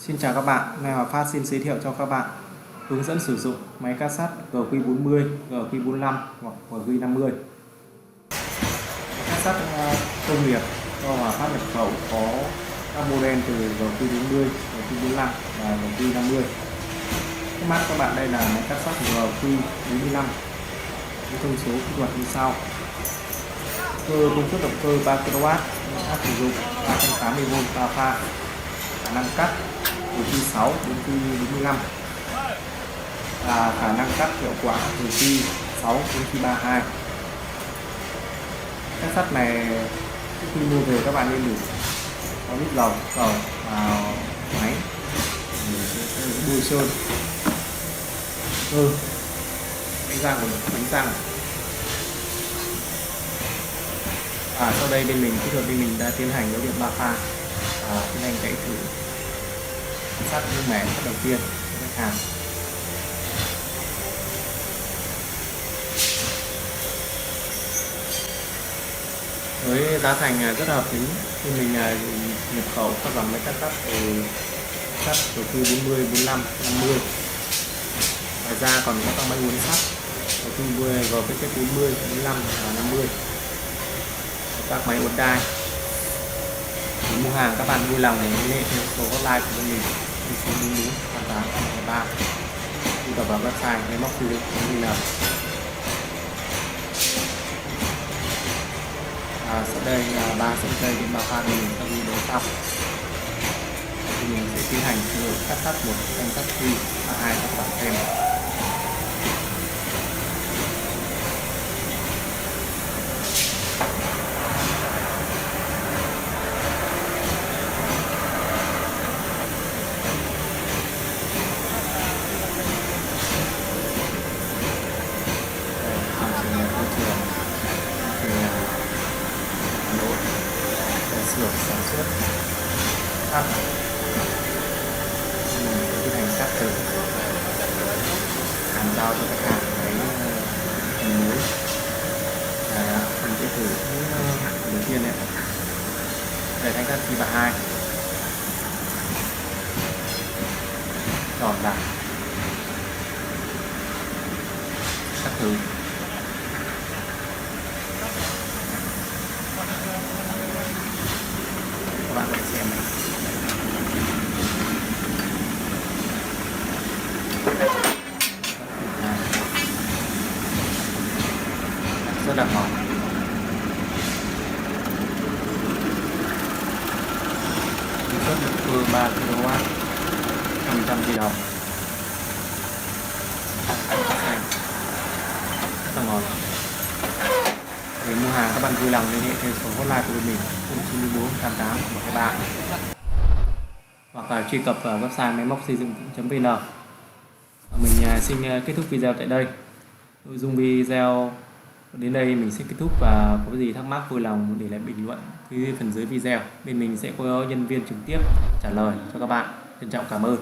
Xin chào các bạn, nay Hòa Phát xin giới thiệu cho các bạn hướng dẫn sử dụng máy cắt sắt GQ40, GQ45 hoặc GQ50. Cắt sắt công nghiệp do Hòa Phát nhập khẩu có các model từ GQ40, GQ45 và GQ50. Trước mắt các bạn đây là máy cắt sắt GQ45 với thông số kỹ thuật như sau. Cơ công suất động cơ 3 kW, áp sử dụng 380V 3 pha, khả năng cắt từ khi 6 đến khi 45 và khả năng cắt hiệu quả từ khi 6 đến khi 32. Cắt sắt này trước khi mua về các bạn nên đủ 6 lít dầu vào máy bôi trơn đánh răng. Sau đây bên mình kỹ thuật bên mình đã tiến hành đấu điện 3 pha và tiến hành chạy thử sắt như mẻ đầu tiên cho khách hàng. Với giá thành rất hợp lý khi mình nhập khẩu các dòng máy cắt sắt từ sắt GQ40, 45, 50. Ngoài ra còn có các máy uốn sắt GQ40, 45 và 50. Các máy uốn đai. Để mua hàng các bạn vui lòng liên hệ theo số hotline của bên mình 0944 88 truy cập vào website memoxy.vn. Sau đây là 3 sợi dây đến 3 pha mình sau khi đấu xong thì mình sẽ tiến hành thử cắt sắt một thanh sắt phi và 2 các bạn thêm. Xưởng sản xuất sắt tiến hành cắt thử bàn giao cho khách hàng cái phần mới mình sẽ thử đầu tiên này để thanh cắt phi 32 tròn lại cắt thử. Các bạn có thể xem này. Rất là mỏng. Công suất động cơ 3 kW, 500 di động. Rất là ngon. Để mua hàng các bạn vui lòng liên hệ theo số hotline của bên mình 0944 88 123 hoặc là truy cập vào website máy móc xây dựng.vn. Mình xin kết thúc video tại đây. Nội dung video đến đây mình sẽ kết thúc, và có gì thắc mắc vui lòng để lại bình luận phía phần dưới video. Bên mình sẽ có nhân viên trực tiếp trả lời cho các bạn. Trân trọng cảm ơn.